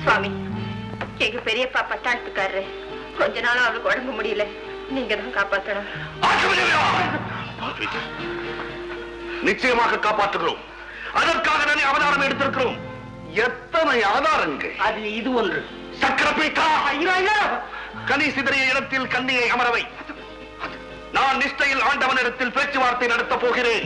சுவாமி, எங்க பெரியப்பா பட்டாளத்துக்காரரு. கொஞ்ச நாளும் அவருக்கு உடம்பு முடியல. நீங்க தான் காப்பாற்றணும். நிச்சயமாக காப்பாற்றுகிறோம். அதற்காக தானே அவதாரம் எடுத்திருக்கிறோம். எத்தனை அவதாரங்கள்! அது இது ஒன்று. சக்கரபீட்டா, கனி சிதறிய இடத்தில் கண்ணியை அமரவை. நான் நிஷ்டையில் ஆண்டவனிடத்தில் பேச்சுவார்த்தை நடத்த போகிறேன்.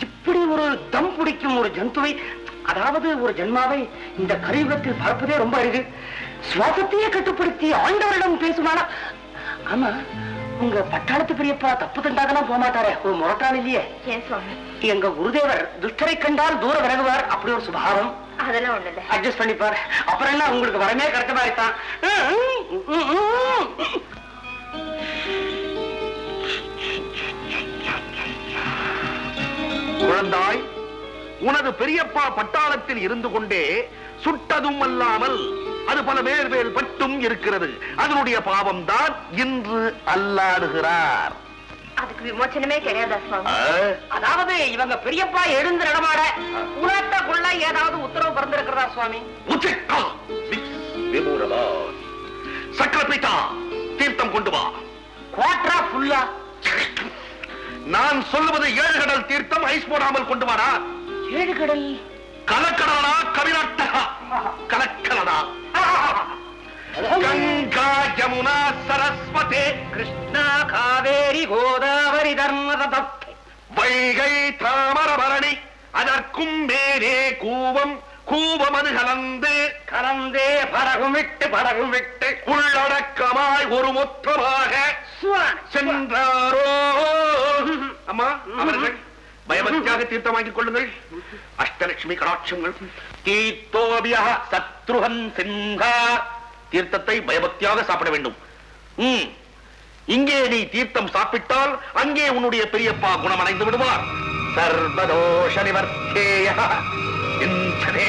இப்படி ஒரு தம் பிடிக்கும் ஒரு ஜந்துவை, அதாவது ஒரு ஜென்மாவை இந்த கலியுகத்தில் பார்ப்பதே ரொம்ப அருகு. சுவாசத்தையே கட்டுப்படுத்தி ஆண்டவரிடம் பேசுவானா? ஆமா, உங்க பட்டாளத்து பெரியப்பா தப்பு தண்டாதெல்லாம் போக மாட்டாரே, ஒரு முரட்டாள் இல்லையே? ஏன் சுவாமி? எங்க குருதேவர் துஷ்டரை கண்டால் தூர விலகுவார், அப்படி ஒரு சுபாவம். அதெல்லாம் ஒண்ணு இல்ல, அட்ஜஸ்ட் பண்ணிப்பார். அப்புறம் என்ன, உங்களுக்கு வரமே கிடைச்ச மாதிரி தான். குழந்தாய், உனது பெரியப்பா பட்டாளத்தில் இருந்து கொண்டே சுட்டதும் அல்லாமல் அது பல மேல் பட்டும் இருக்கிறது. அதனுடைய பாவம் தான் இன்று அல்லாடுகிறார். அதுக்கு விமோச்சனமே கிடையாதா சுவாமி? அதாவது இவங்க பெரியப்பா எழுந்து நடமாட உலகத்துக்குள்ள ஏதாவது உத்தரவு பிறந்திருக்கிறதா சுவாமி? சக்கரபீட்டா, தீர்த்தம் கொண்டு வா. குவாட்ரா ஃபுல்லா? நான் சொல்லுவது 7 கடல் தீர்த்தம். ஐஸ் போடாமல் கொண்டு வாடா. 7 கடல்? கலக்கடலா கவிநாட்டகா? கலக்கலடா. கங்கா யமுனா சரஸ்வதி கிருஷ்ணா காவேரி கோதாவரி தர்மத வைகை தாமரபரணி அதற்கும் மேலே கூவம். கூவமது கலந்தே படகும் விட்டு உள்ளடக்கமாய் ஒரு மொத்தமாக சென்றாரோ. அம்மா, அவர்கள் பயபக்தியாக தீர்த்தம் வாங்கிக் கொள்ளுங்கள். அஷ்டலட்சுமி கடாட்சங்கள். தீர்த்தோபியா சத்ருஹன் சிங்கா. தீர்த்தத்தை பயபக்தியாக சாப்பிட வேண்டும். இங்கே நீ தீர்த்தம் சாப்பிட்டால் அங்கே உன்னுடைய பெரியப்பா குணமடைந்து விடுவார். சர்வதோஷ நிவர்த்தேய இந்தனே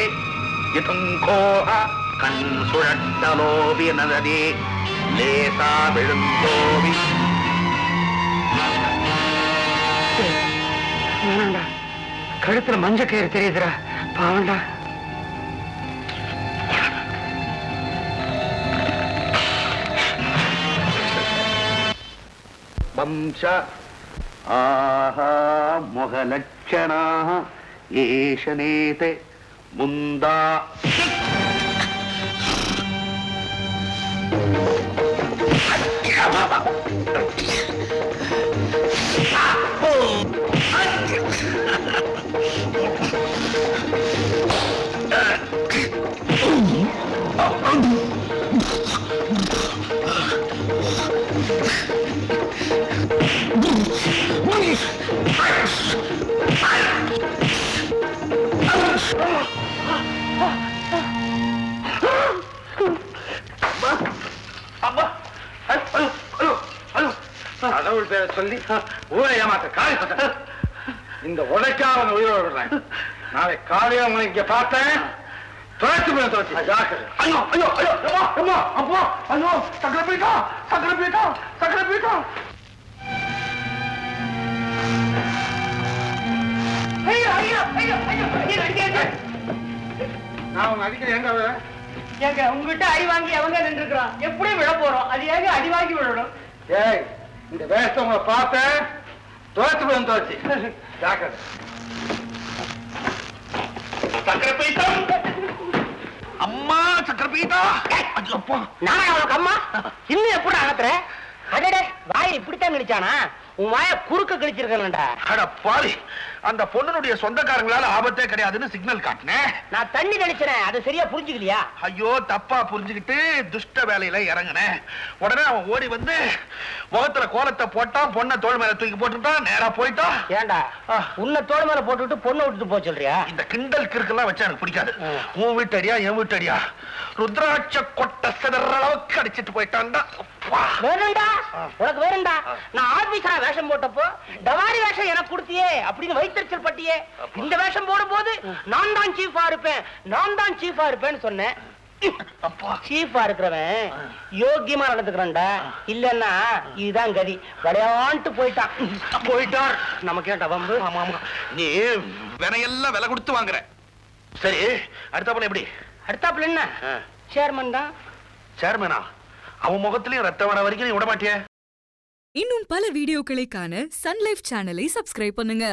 யதுங்கோஹ கண் சுழட்டலோவி நதனே லேசா விழுந்தோவி. கழுத்துல மஞ்ச கயிறு தெரியுதுரா, பாவண்டா. வம்ச ஆஹா முகலட்சணா ஏஷனேதே முந்தா. கடவுள் பேரை சொல்லி ஊரை ஏமாத்த காலி பட்ட இந்த உழைக்காரன் உயிரோடு விடுறேன். நாளை காலையில உங்களை இங்க பார்த்தேன். ஐயோ ஐயோ ஐயோ அம்மா அப்பா ஐயோ சக்கரபீட்டா சக்கரபீட்டா சக்கரபீட்டா. நான் உங்க அடிக்கிறேன். எங்க ஏங்க உங்ககிட்ட அடி வாங்கி அவங்க நின்றுக்கிறான், எப்படி விழ போறோம்? அது ஏங்க அடி வாங்கி விழணும்? ஏய், இந்த வேஷத்தை உங்களை பார்த்தேன், தோச்சு போய் தோச்சு ஜாக்கிரதை. சக்கரபீட்டா அம்மா, சக்கரபீட்டா. நான் அவனுக்கு அம்மா இன்னும் எப்படி அகத்துற? அடடே, வாயை இப்படித்தான் கிழிச்சானா? உன் வாய குறுக்க கிழிச்சிருக்கா? அட பாவி, அந்த பொண்ணுடைய சொந்தக்காரங்களால ஆபத்தே கிடையாதுன்னு சிக்னல் காட்டினேன். நான் தண்ணி தெளிச்சேன், அது சரியா புரிஞ்சுக்கலையா? ஐயோ, தப்பா புரிஞ்சுக்கிட்டு துஷ்ட வேலையில இறங்கினேன். உடனே அவன் ஓடி வந்து முகத்துல கோலத்தை போட்டான், பொண்ணை தோள் மேல தூக்கி போட்டுட்டான், நேரா போயிட்டான். ஏண்டா உன்னை தோள் மேல போட்டுட்டு பொண்ணை விட்டுட்டு போக சொல்றியா? இந்த கிண்டல் கிறுக்கெல்லாம் வச்சா எனக்கு பிடிக்காது. உன் வீட்டு அடியா என் வீட்டு அடியா ருத்ராட்ச கொட்டை சிதற அளவுக்கு அடிச்சிட்டு போயிட்டான்டா. வேணும்டா, உனக்கு வேணும்டா. நான் ஆபீஸரா வேஷம் போட்டப்போ டவாரி வேஷம் எனக்கு கொடுத்தியே அப்படின்னு வைத்தறிச்சல் பட்டியே. இந்த வேஷம் போடும் போது நான் தான் சீஃபா இருப்பேன், நான் தான் சீஃபா இருப்பேன்னு சொன்னேன். அப்பா சீப்பா இருக்கிறவன் யோக்கியமா நடந்துக்கிறான்டா. இல்லன்னா இதுதான் கதி. விளையாண்டு போயிட்டார். நமக்கு ஏன்டா வம்பு? ஆமா ஆமா, நீ வினையெல்லாம் விலை கொடுத்து வாங்குற. சரி, அடுத்தாப்புல எப்படி? அடுத்தாப்புல என்ன? சேர்மன் தான். சேர்மனா? அவன் முகத்திலயும் ரத்தம் வர வரைக்கும் நீ விட மாட்டிய? இன்னும் பல வீடியோக்களை காண சன் லைஃப் சேனலை சப்ஸ்கிரைப் பண்ணுங்க.